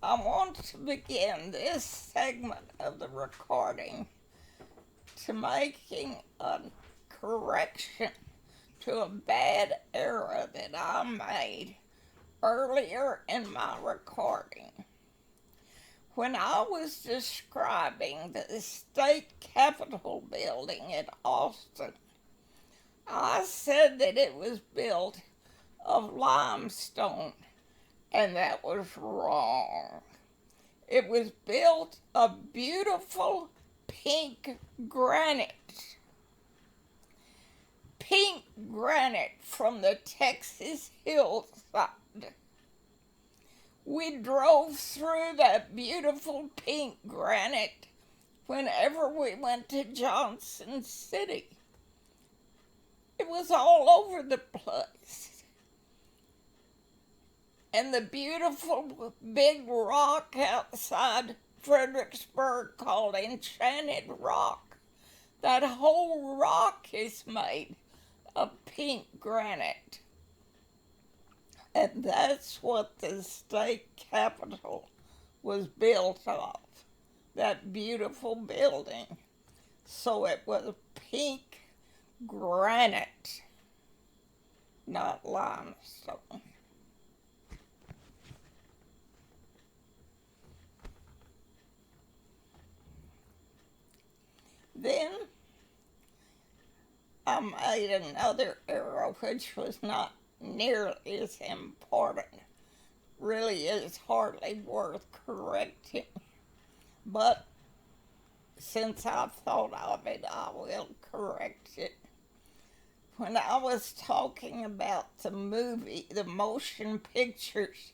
I want to begin this segment of the recording to making a correction to a bad error that I made earlier in my recording. When I was describing the state capitol building in Austin, I said that it was built of limestone, and that was wrong. It was built of beautiful pink granite. Pink granite from the Texas hillside. We drove through that beautiful pink granite whenever we went to Johnson City. It was all over the place. And the beautiful big rock outside Fredericksburg called Enchanted Rock, that whole rock is made of pink granite. And that's what the state capitol was built of, that beautiful building. So it was pink granite, not limestone. Then I made another error which was not nearly as important. Really is hardly worth correcting. But since I thought of it, I will correct it. When I was talking about the motion pictures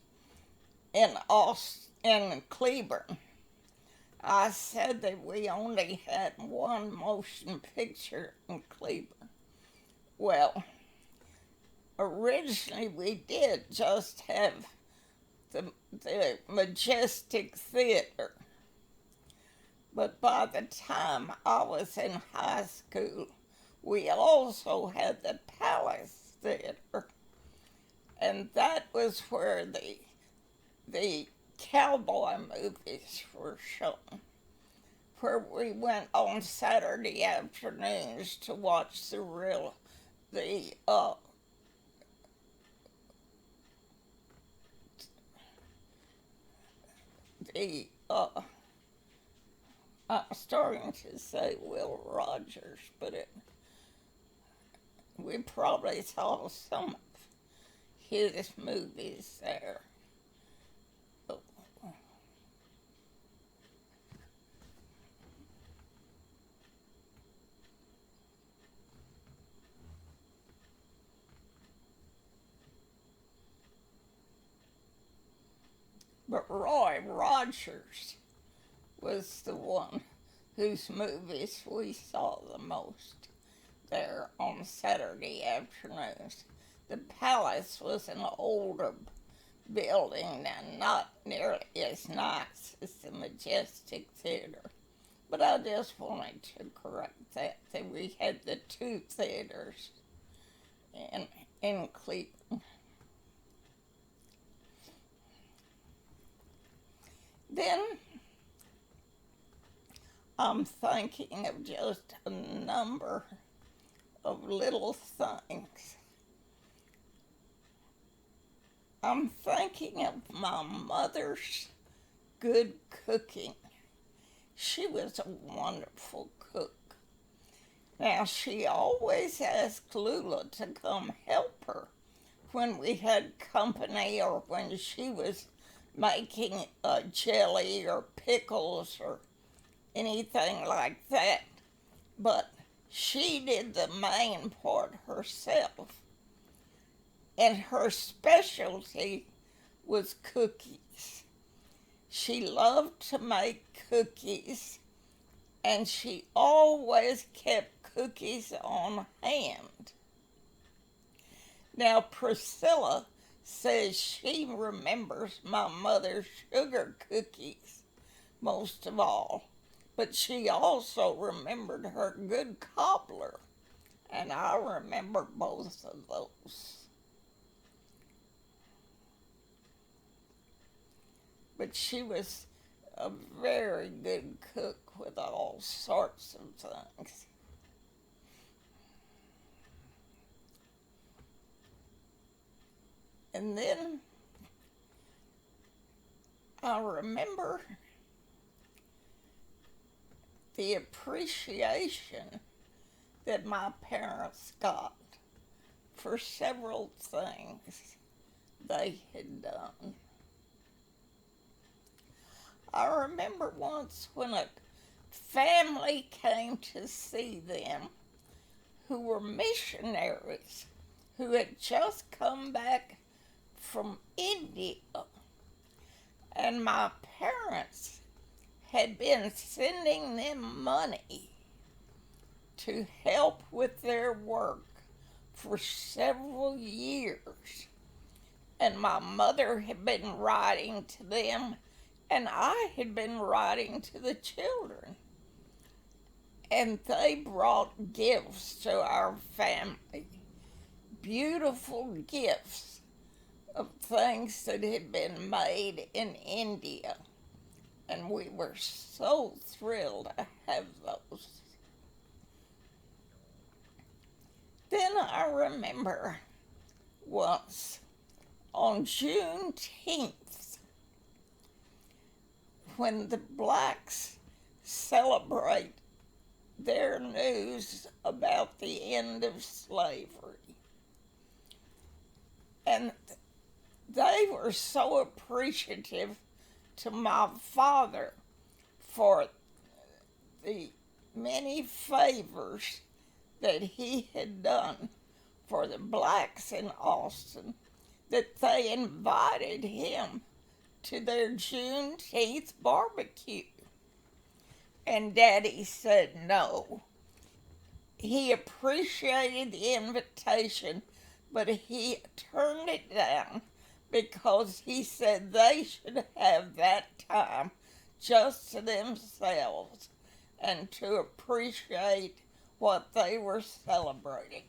in Cleburne, I said that we only had one motion picture in Cleburne. Well, originally we did just have the Majestic Theater. But by the time I was in high school, we also had the Palace Theater. And that was where the cowboy movies were shown, where we went on Saturday afternoons to watch I'm starting to say Will Rogers, but we probably saw some of his movies there. But Roy Rogers was the one whose movies we saw the most there on Saturday afternoons. The Palace was an older building and not nearly as nice as the Majestic Theater. But I just wanted to correct that we had the two theaters in Cleveland. Then I'm thinking of just a number of little things. I'm thinking of my mother's good cooking. She was a wonderful cook. Now, she always asked Lula to come help her when we had company or when she was making a jelly or pickles or anything like that. But she did the main part herself. And her specialty was cookies. She loved to make cookies, and she always kept cookies on hand. Now, Priscilla says she remembers my mother's sugar cookies most of all, but she also remembered her good cobbler, and I remember both of those. but she was a very good cook with all sorts of things. And then I remember the appreciation that my parents got for several things they had done. I remember once when a family came to see them who were missionaries who had just come back from India, and my parents had been sending them money to help with their work for several years. And my mother had been writing to them, and I had been writing to the children. And they brought gifts to our family, beautiful gifts of things that had been made in India. And we were so thrilled to have those. Then I remember once on Juneteenth, when the blacks celebrate their news about the end of slavery. And they were so appreciative to my father for the many favors that he had done for the blacks in Austin that they invited him to their Juneteenth barbecue. And Daddy said no. He appreciated the invitation, but he turned it down because he said they should have that time just to themselves and to appreciate what they were celebrating.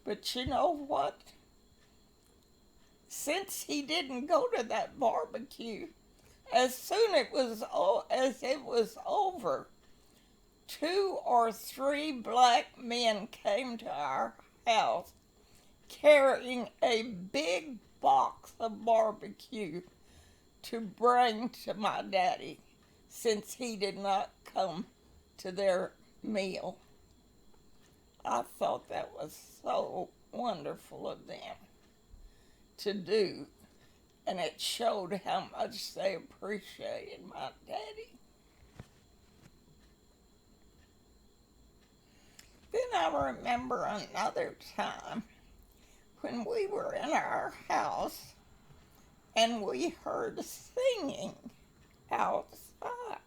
But you know what? Since he didn't go to that barbecue, as soon as it was over, 2 or 3 black men came to our house carrying a big box of barbecue to bring to my daddy, since he did not come to their meal. I thought that was so wonderful of them to do, and it showed how much they appreciated my daddy. Then I remember another time when we were in our house and we heard singing outside.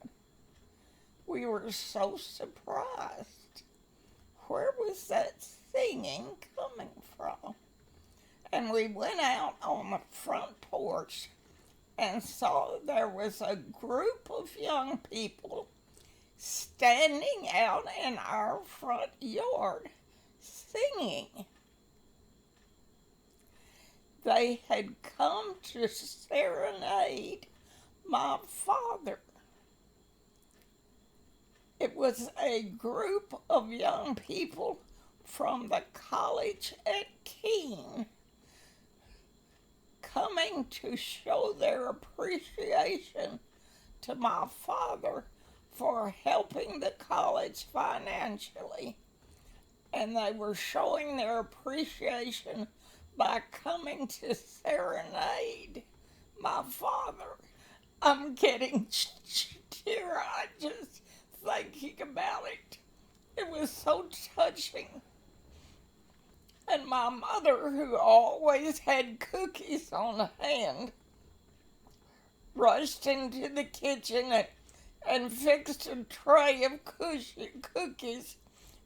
We were so surprised. Where was that singing coming from? And we went out on the front porch and saw there was a group of young people standing out in our front yard singing. They had come to serenade my father. It was a group of young people from the college at Keene coming to show their appreciation to my father for helping the college financially. And they were showing their appreciation by coming to serenade my father. I'm getting teary-eyed just thinking about it. It was so touching. And my mother, who always had cookies on hand, rushed into the kitchen and fixed a tray of cookies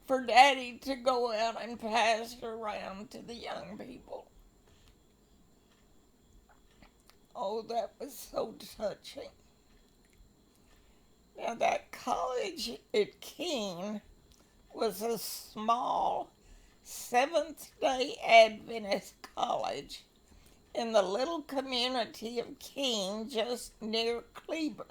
for Daddy to go out and pass around to the young people. Oh, that was so touching. Now, that college at Keene was a small Seventh-day Adventist college in the little community of Keene just near Cleburne.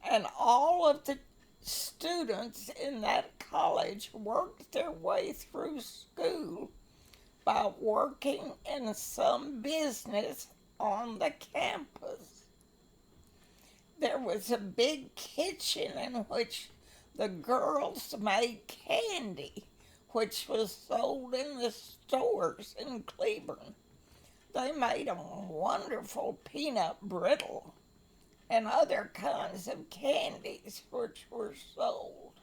And all of the students in that college worked their way through school by working in some business on the campus. There was a big kitchen in which the girls made candy, which was sold in the stores in Cleburne. They made a wonderful peanut brittle and other kinds of candies which were sold.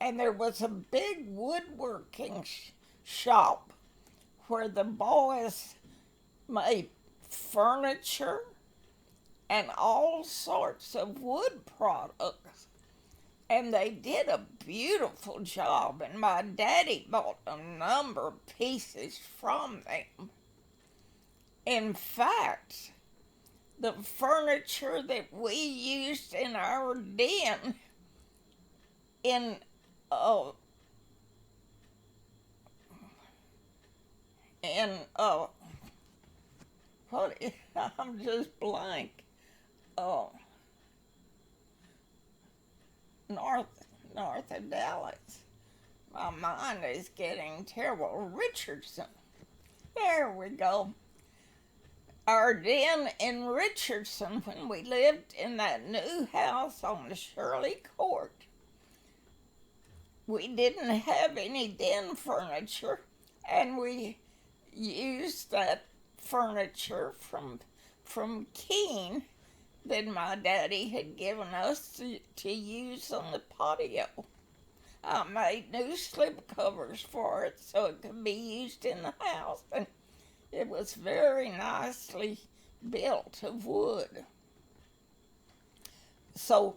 And there was a big woodworking shop where the boys made furniture and all sorts of wood products. And they did a beautiful job, and my daddy bought a number of pieces from them. In fact, the furniture that we used in our den in uh, what I'm just blank. North of Dallas. My mind is getting terrible. Richardson. There we go. Our den in Richardson, when we lived in that new house on the Shirley Court, we didn't have any den furniture, and we used that furniture from Keene that my daddy had given us to use on the patio. I made new slip covers for it so it could be used in the house, and it was very nicely built of wood. So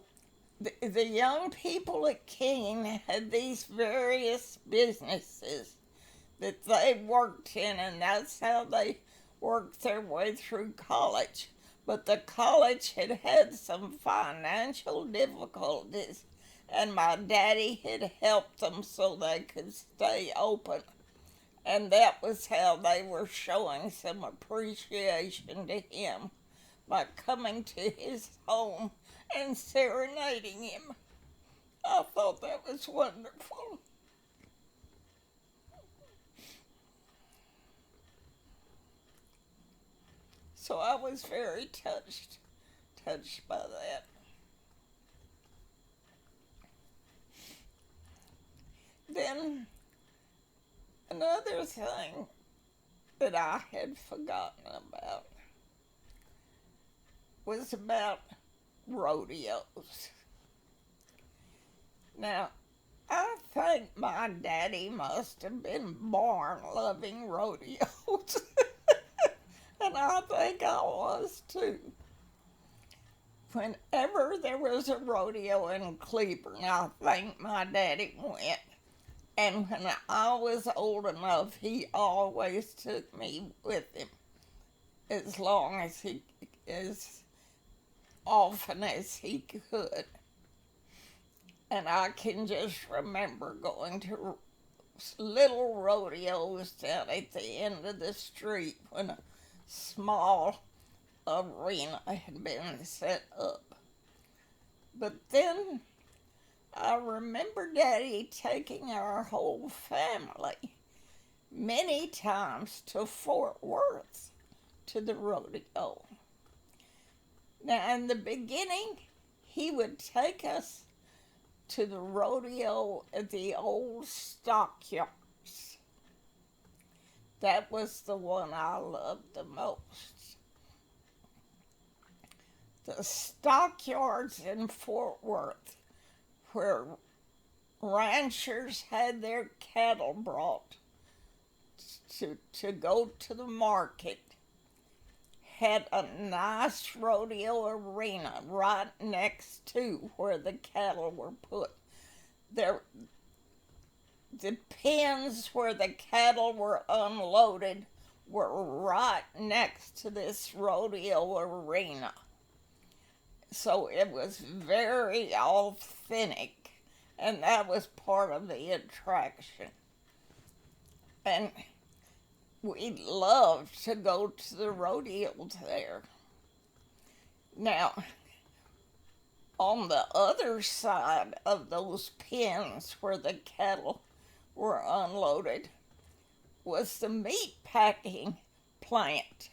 the young people at Keene had these various businesses that they worked in, and that's how they worked their way through college. But the college had had some financial difficulties, and my daddy had helped them so they could stay open. And that was how they were showing some appreciation to him, by coming to his home and serenading him. I thought that was wonderful. So I was very touched by that. Then another thing that I had forgotten about was about rodeos. Now, I think my daddy must have been born loving rodeos. And I think I was too. Whenever there was a rodeo in Cleburne, I think my daddy went. And when I was old enough, he always took me with him, as often as he could. And I can just remember going to little rodeos down at the end of the street when a small arena had been set up. But then I remember Daddy taking our whole family many times to Fort Worth to the rodeo. Now, in the beginning, he would take us to the rodeo at the old stockyards. That was the one I loved the most. The stockyards in Fort Worth, where ranchers had their cattle brought to go to the market, had a nice rodeo arena right next to where the cattle were put. The pens where the cattle were unloaded were right next to this rodeo arena. So it was very authentic, and that was part of the attraction. And we loved to go to the rodeo there. Now, on the other side of those pens where the cattle were unloaded was the meat packing plant.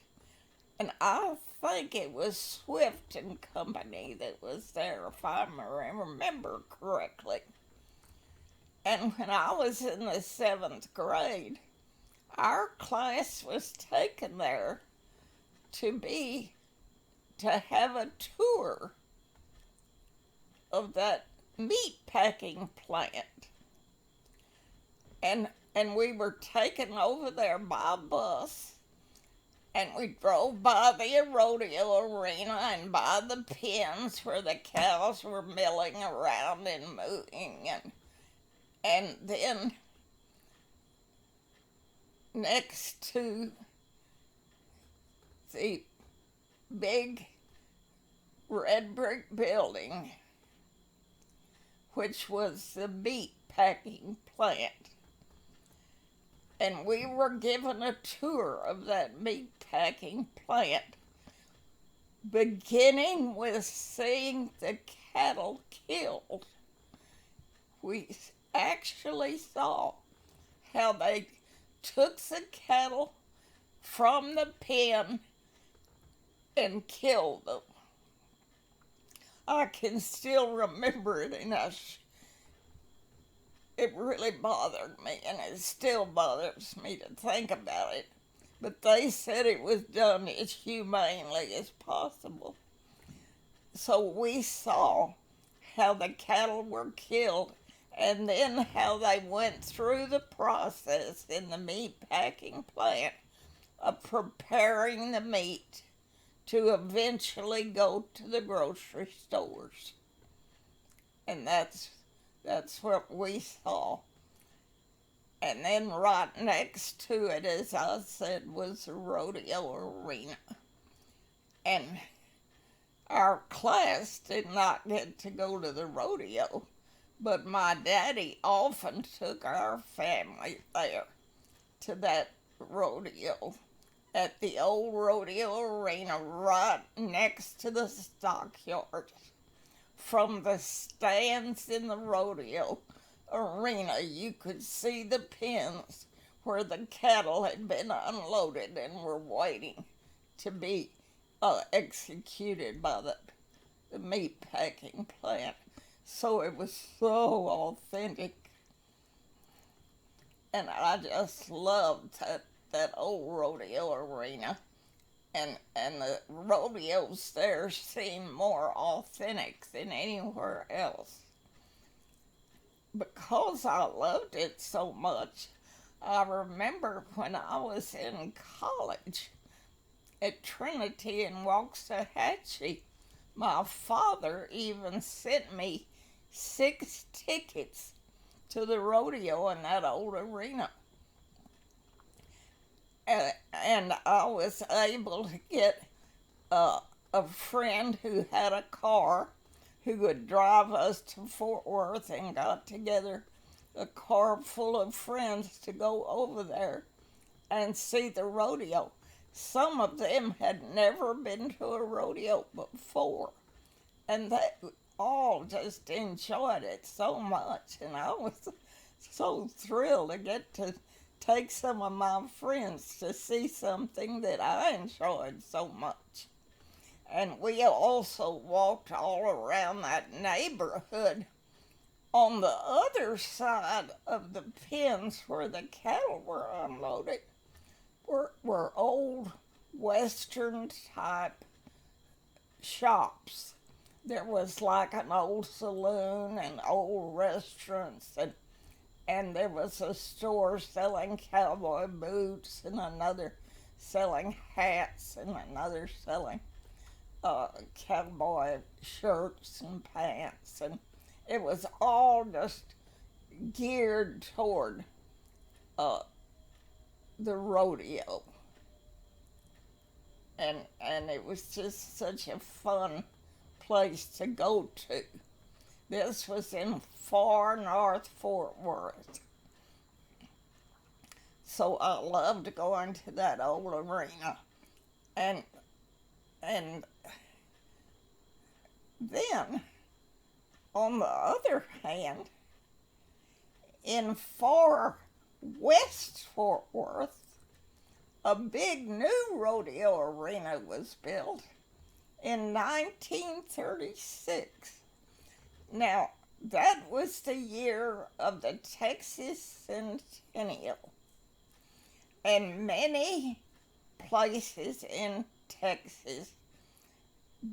And I think it was Swift and Company that was there, if I remember correctly. And when I was in the 7th grade, our class was taken there to have a tour of that meat packing plant. And we were taken over there by bus, and we drove by the rodeo arena and by the pens where the cows were milling around and moving, and then next to the big red brick building, which was the meat packing plant. And we were given a tour of that meat packing plant, beginning with seeing the cattle killed. We actually saw how they took the cattle from the pen and killed them. I can still remember it, and it really bothered me, and it still bothers me to think about it. But they said it was done as humanely as possible. So we saw how the cattle were killed, and then how they went through the process in the meat packing plant of preparing the meat to eventually go to the grocery stores. And that's what we saw. And then right next to it, as I said, was the rodeo arena. And our class did not get to go to the rodeo, but my daddy often took our family there to that rodeo at the old rodeo arena right next to the stockyards. From the stands in the rodeo arena, you could see the pens where the cattle had been unloaded and were waiting to be executed by the meat packing plant. So it was so authentic. And I just loved that old rodeo arena. And the rodeos there seemed more authentic than anywhere else. Because I loved it so much, I remember when I was in college at Trinity in Waxahachie, my father even sent me 6 tickets to the rodeo in that old arena. And I was able to get a friend who had a car who would drive us to Fort Worth, and got together a car full of friends to go over there and see the rodeo. Some of them had never been to a rodeo before, and they all just enjoyed it so much, and I was so thrilled to get to take some of my friends to see something that I enjoyed so much. And we also walked all around that neighborhood. On the other side of the pens where the cattle were unloaded were old Western type shops. There was like an old saloon and old restaurants, and there was a store selling cowboy boots, and another selling hats, and another selling cowboy shirts and pants, and it was all just geared toward the rodeo. And it was just such a fun place to go to. This was in far north Fort Worth. So I loved going to that old arena. And and then on the other hand, in far west Fort Worth, a big new rodeo arena was built in 1936. Now, that was the year of the Texas Centennial, and many places in Texas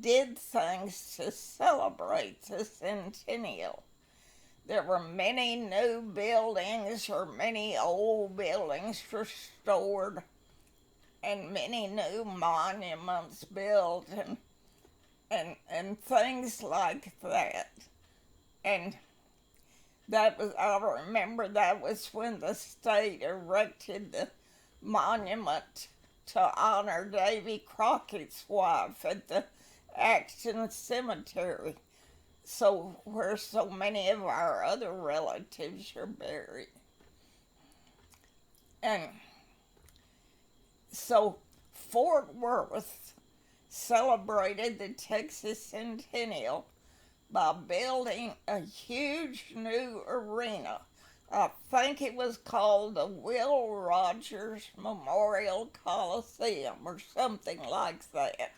did things to celebrate the centennial. There were many new buildings or many old buildings restored and many new monuments built and things like that. And that was, I remember that was when the state erected the monument to honor Davy Crockett's wife at the Acton Cemetery, so where so many of our other relatives are buried. And so Fort Worth celebrated the Texas Centennial by building a huge new arena. I think it was called the Will Rogers Memorial Coliseum or something like that.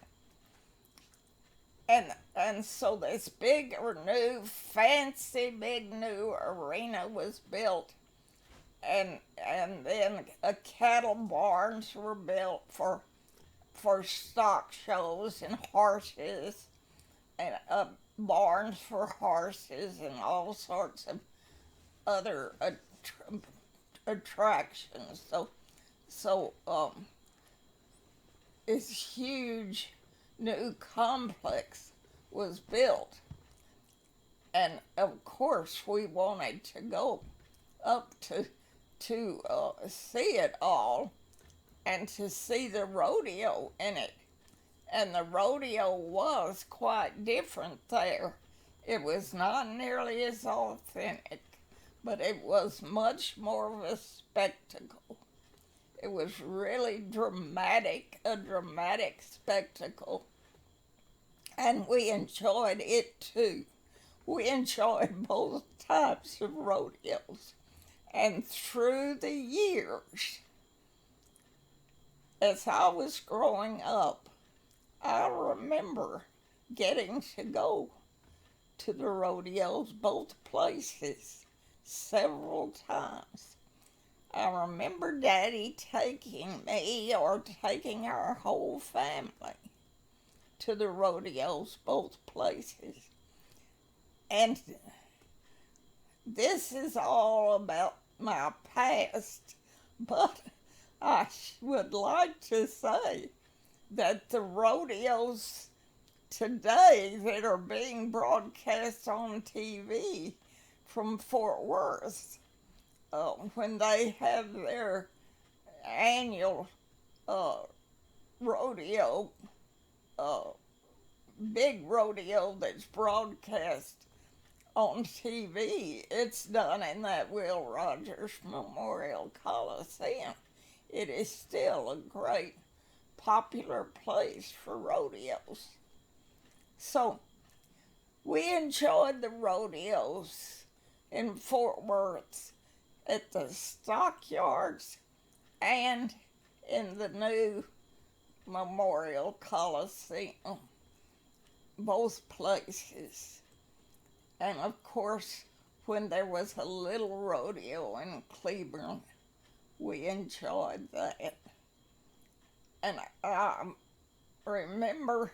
And so this big or new, fancy big new arena was built, and then cattle barns were built for stock shows and horses, and barns for horses and all sorts of other attractions. So this huge new complex was built, and of course we wanted to go up to see it all and to see the rodeo in it. And the rodeo was quite different there. It was not nearly as authentic, but it was much more of a spectacle. It was really dramatic, a dramatic spectacle. And we enjoyed it too. We enjoyed both types of rodeos. And through the years, as I was growing up, I remember getting to go to the rodeos, both places, several times. I remember Daddy taking me or taking our whole family to the rodeos, both places. And this is all about my past, but I would like to say that the rodeos today that are being broadcast on TV from Fort Worth, when they have their annual rodeo, big rodeo that's broadcast on TV, it's done in that Will Rogers Memorial Coliseum. It is still a great popular place for rodeos. So we enjoyed the rodeos in Fort Worth at the stockyards and in the new Memorial Coliseum, both places. And of course, when there was a little rodeo in Cleburne, we enjoyed that. And I remember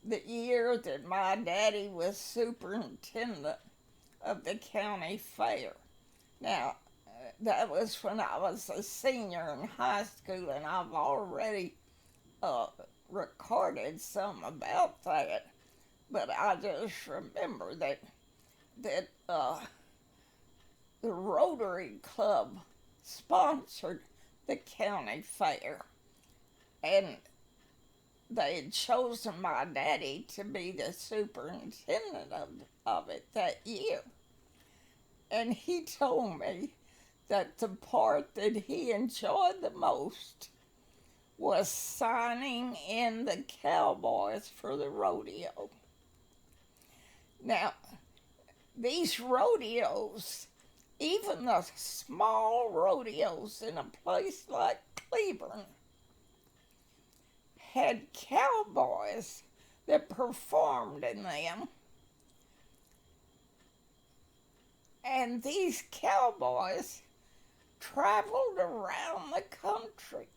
the year that my daddy was superintendent of the county fair. Now, that was when I was a senior in high school, and I've already recorded some about that. But I just remember that the Rotary Club sponsored the county fair, and they had chosen my daddy to be the superintendent of it that year. And he told me that the part that he enjoyed the most was signing in the cowboys for the rodeo. Now, these rodeos, even the small rodeos in a place like Cleburne, had cowboys that performed in them. And these cowboys traveled around the country.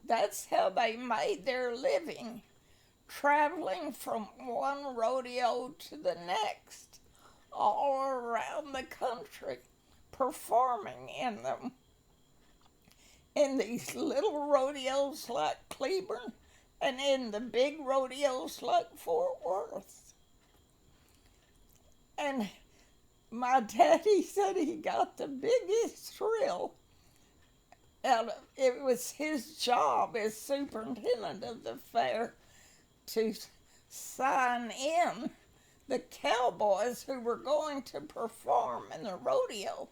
That's how they made their living, traveling from one rodeo to the next, all around the country, performing in them. In these little rodeos like Cleburne, and in the big rodeos like Fort Worth. And my daddy said he got the biggest thrill out of it. It was his job as superintendent of the fair to sign in the cowboys who were going to perform in the rodeo,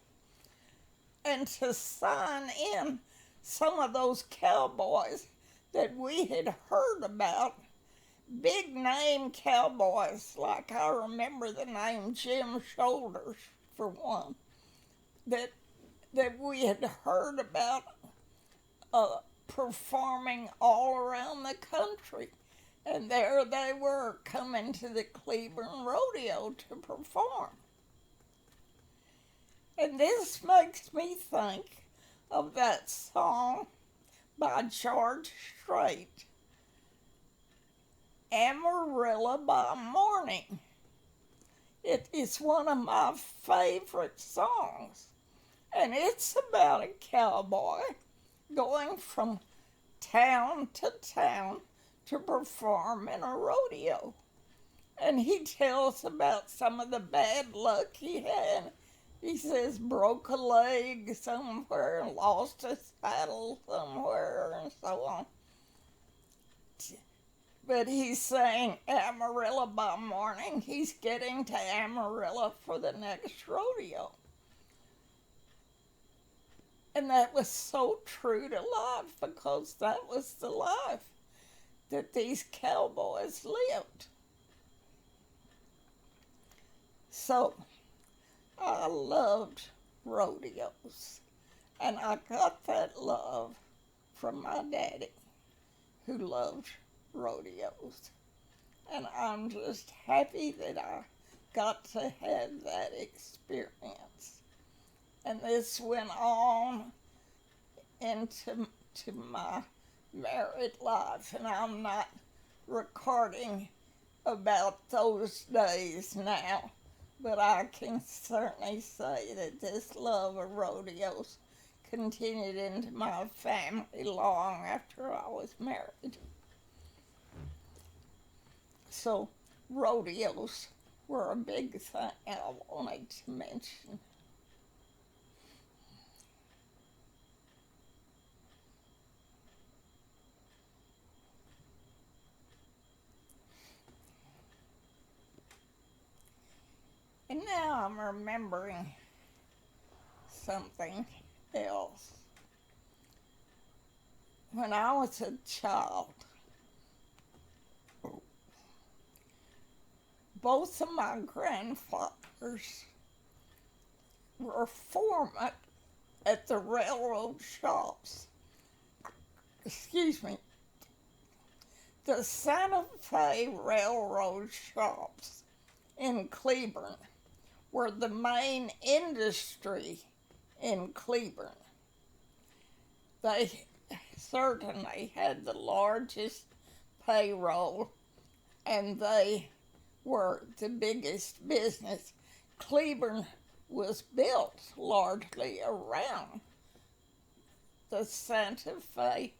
and to sign in some of those cowboys that we had heard about, big name cowboys, like I remember the name Jim Shoulders, for one, that we had heard about performing all around the country. And there they were, coming to the Cleburne Rodeo to perform. And this makes me think of that song by George Strait, Amarillo by Morning. It is one of my favorite songs, and it's about a cowboy going from town to town to perform in a rodeo. And he tells about some of the bad luck he had. He says broke a leg somewhere, lost a saddle somewhere, and so on. But he's saying Amarillo by morning. He's getting to Amarillo for the next rodeo. And that was so true to life, because that was the life that these cowboys lived. So I loved rodeos, and I got that love from my daddy, who loved rodeos. And I'm just happy that I got to have that experience. And this went on into my married life, and I'm not recording about those days now, but I can certainly say that this love of rodeos continued into my family long after I was married. So rodeos were a big thing I wanted to mention. And now I'm remembering something else. When I was a child, both of my grandfathers were foremen at the railroad shops. The Santa Fe railroad shops in Cleburne were the main industry in Cleburne. They certainly had the largest payroll, and they were the biggest business. Cleburne was built largely around the Santa Fe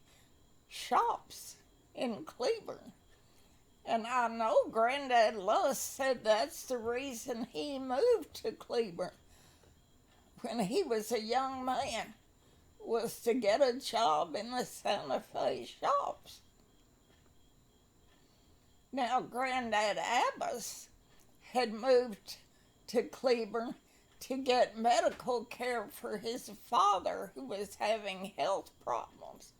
shops in Cleburne. And I know Granddad Luss said that's the reason he moved to Cleburne when he was a young man, was to get a job in the Santa Fe shops. Now, Granddad Abbas had moved to Cleburne to get medical care for his father who was having health problems.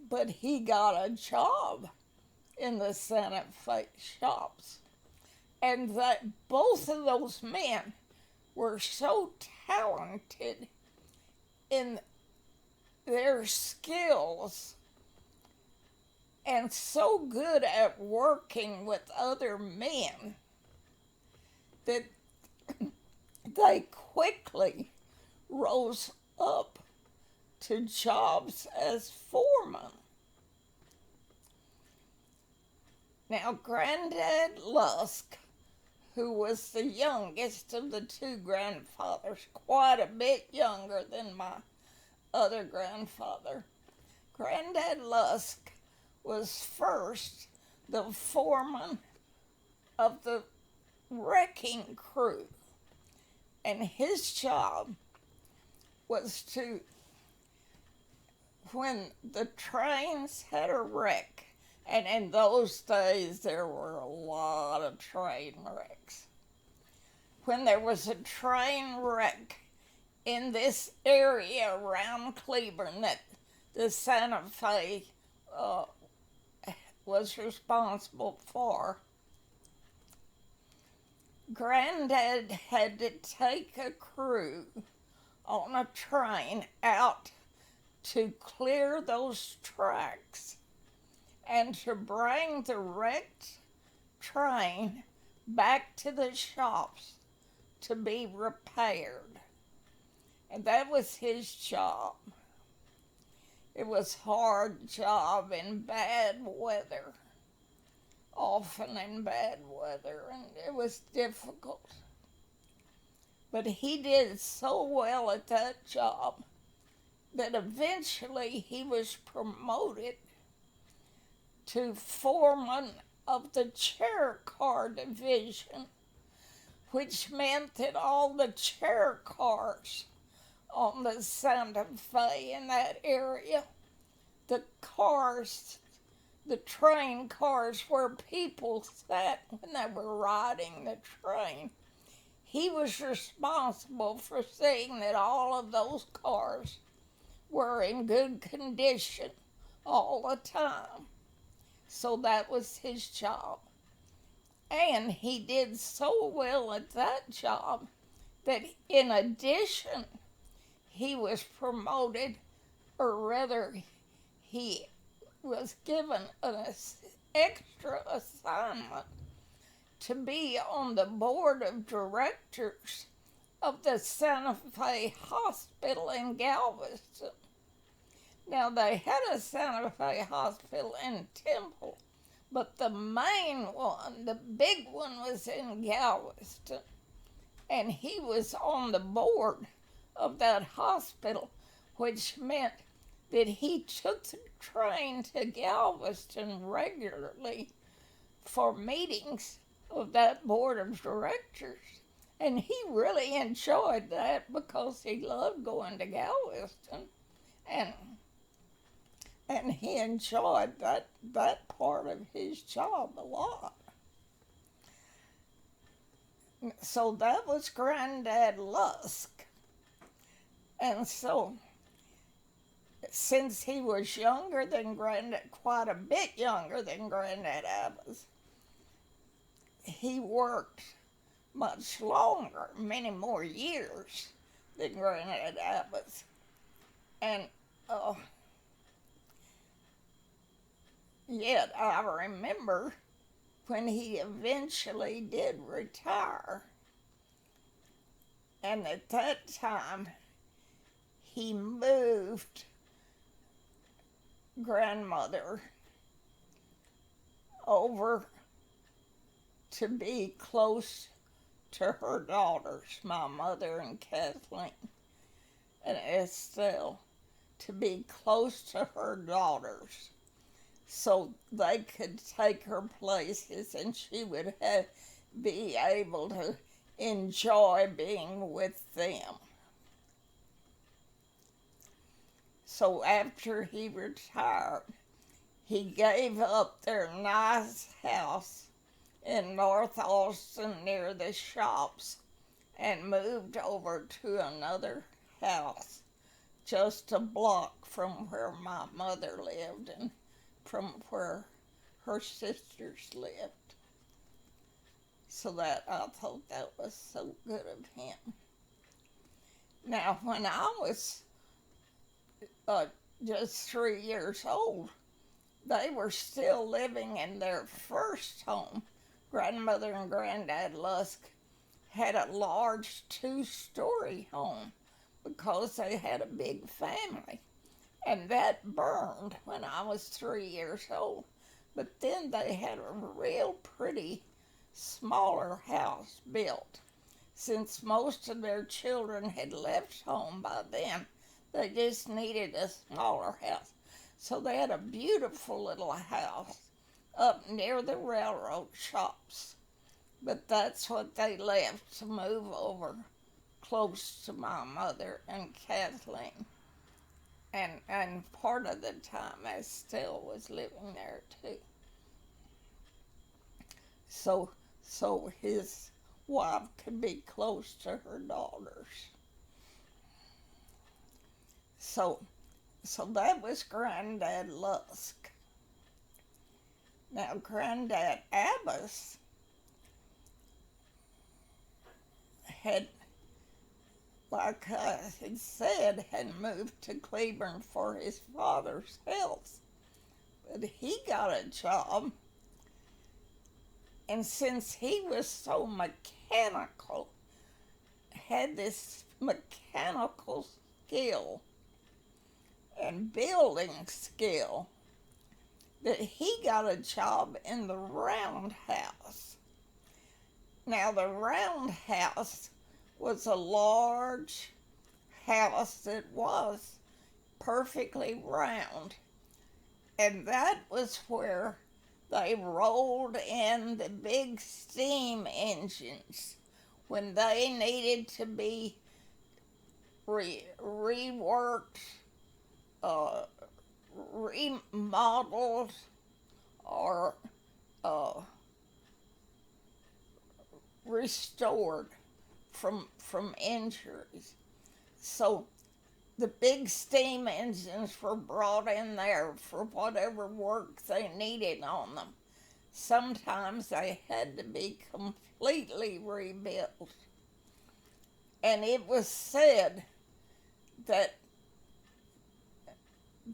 But he got a job in the Santa Fe shops. And that both of those men were so talented in their skills and so good at working with other men that they quickly rose up to jobs as foremen. Now, Granddad Lusk, who was the youngest of the two grandfathers, quite a bit younger than my other grandfather, Granddad Lusk was first the foreman of the wrecking crew. And his job was to, when the trains had a wreck, and in those days there were a lot of train wrecks. When there was a train wreck in this area around Cleburne that the Santa Fe was responsible for, Granddad had to take a crew on a train out to clear those tracks and to bring the wrecked train back to the shops to be repaired. And that was his job. It was a hard job in bad weather, often in bad weather, and it was difficult. But he did so well at that job that eventually he was promoted to foreman of the chair car division, which meant that all the chair cars on the Santa Fe in that area, the train cars where people sat when they were riding the train, he was responsible for seeing that all of those cars were in good condition all the time. So that was his job. And he did so well at that job that in addition, he was promoted, or rather, he was given an extra assignment to be on the board of directors of the Santa Fe Hospital in Galveston. Now, they had a Santa Fe hospital in Temple, but the main one, the big one, was in Galveston. And he was on the board of that hospital, which meant that he took the train to Galveston regularly for meetings of that board of directors. And he really enjoyed that because he loved going to Galveston. And he enjoyed that part of his job a lot. So that was Granddad Lusk. And so, since he was younger than Granddad, quite a bit younger than Granddad Abbas, he worked much longer, many more years than Granddad Abbas. And yet I remember when he eventually did retire, and at that time he moved grandmother over to be close to her daughters, my mother and Kathleen and Estelle, to be close to her daughters so they could take her places and she would be able to enjoy being with them. So after he retired, he gave up their nice house in North Austin near the shops and moved over to another house just a block from where my mother lived and from where her sisters lived. So that I thought that was so good of him. Now, when I was uh, just 3 years old, they were still living in their first home. Grandmother and Granddad Lusk had a large 2-story home because they had a big family. And that burned when I was 3 years old. But then they had a real pretty smaller house built. Since most of their children had left home by then, they just needed a smaller house. So they had a beautiful little house up near the railroad shops. But that's what they left to move over close to my mother and Kathleen. And part of the time Estelle was living there too. So his wife could be close to her daughters. So that was Granddad Lusk. Now Granddad Abbas had, like I had said, had moved to Cleburne for his father's health. But he got a job, and since he was so mechanical, had this mechanical skill and building skill, that he got a job in the roundhouse. Now, the roundhouse was a large house that was perfectly round, and that was where they rolled in the big steam engines when they needed to be reworked, remodeled, or restored from injuries. So the big steam engines were brought in there for whatever work they needed on them. Sometimes they had to be completely rebuilt. And it was said that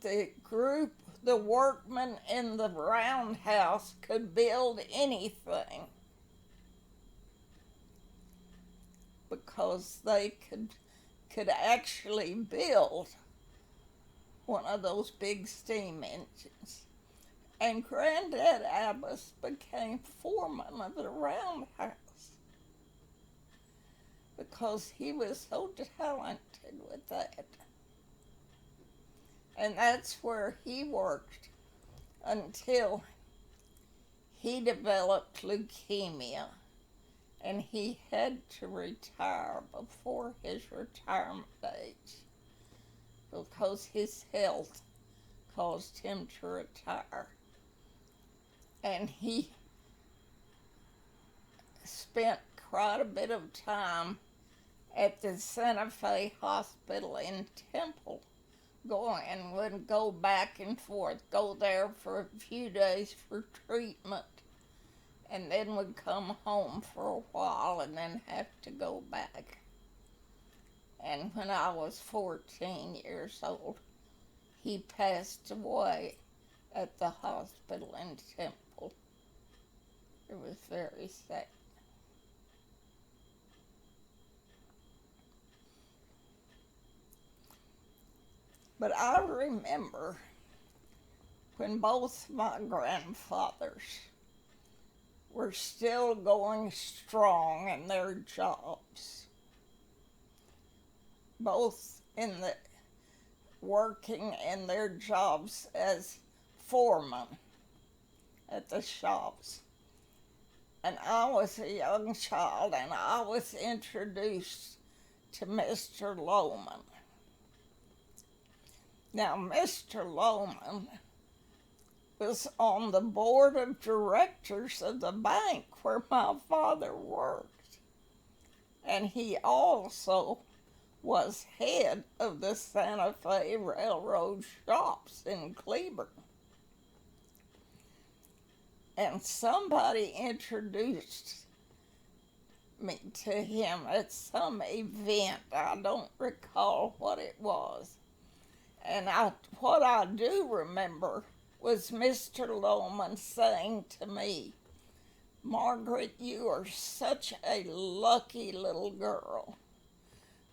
the workmen in the roundhouse could build anything because they could actually build one of those big steam engines. And Granddad Abbas became foreman of the roundhouse because he was so talented with that. And that's where he worked until he developed leukemia, and he had to retire before his retirement age because his health caused him to retire. And he spent quite a bit of time at the Santa Fe Hospital in Temple, and would go back and forth, go there for a few days for treatment, and then would come home for a while and then have to go back. And when I was 14 years old, he passed away at the hospital in Temple. It was very sad. But I remember when both my grandfathers were still going strong in their jobs, both working in their jobs as foremen at the shops. And I was a young child, and I was introduced to Mr. Lohman. Now, Mr. Lohman was on the board of directors of the bank where my father worked. and he also was head of the Santa Fe Railroad shops in Cleburne. And somebody introduced me to him at some event. I don't recall what it was. And what I do remember was Mr. Lohman saying to me, "Margaret, you are such a lucky little girl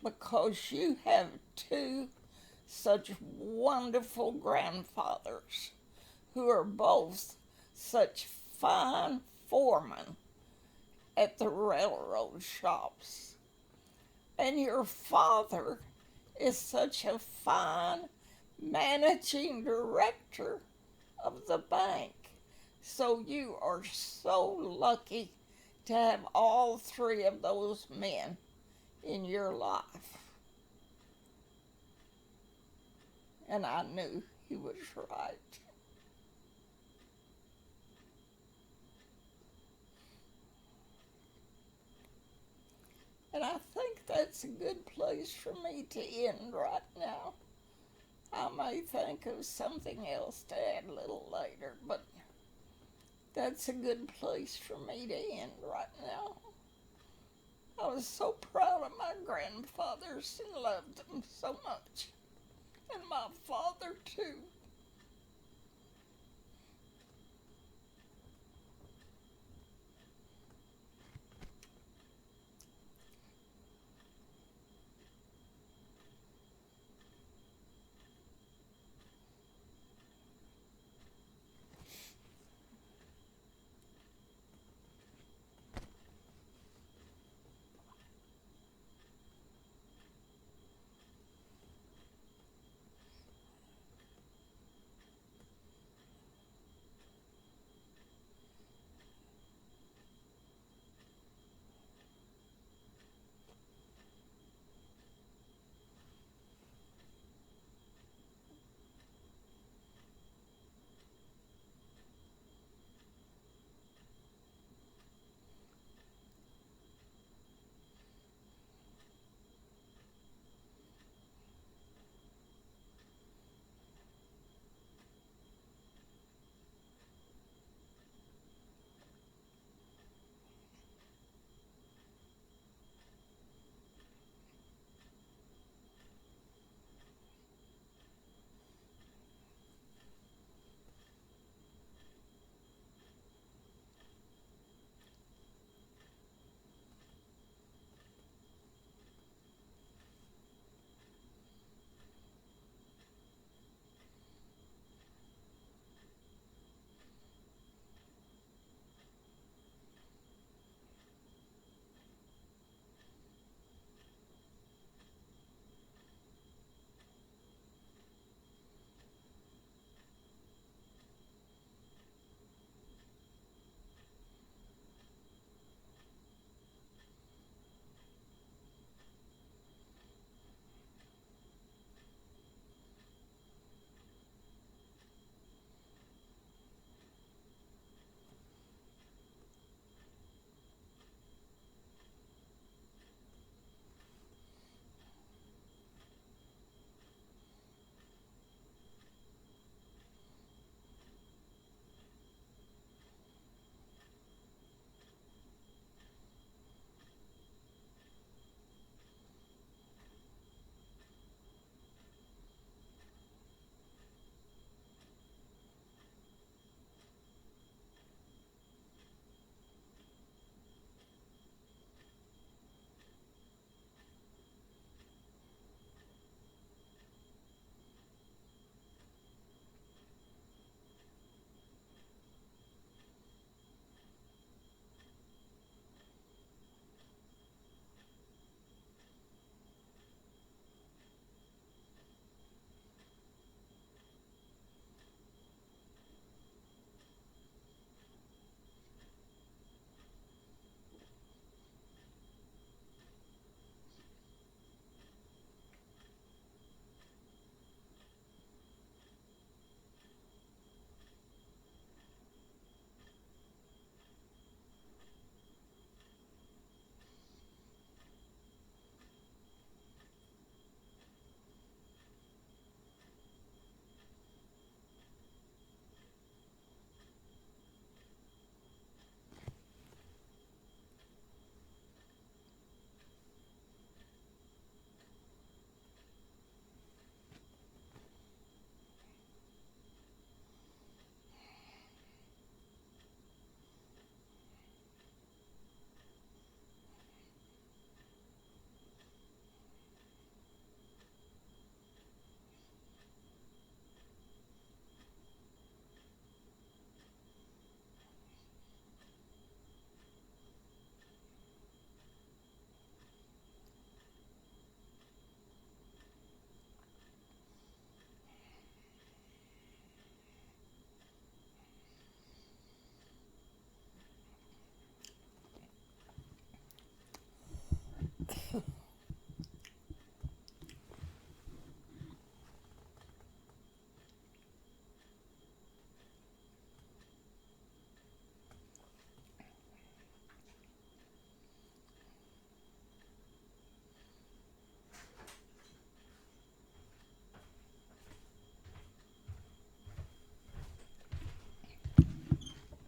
because you have two such wonderful grandfathers who are both such fine foremen at the railroad shops. And your father is such a fine managing director of the bank. So you are so lucky to have all three of those men in your life." And I knew he was right. And I think that's a good place for me to end right now. I may think of something else to add a little later, but that's a good place for me to end right now. I was so proud of my grandfathers and loved them so much. And my father, too.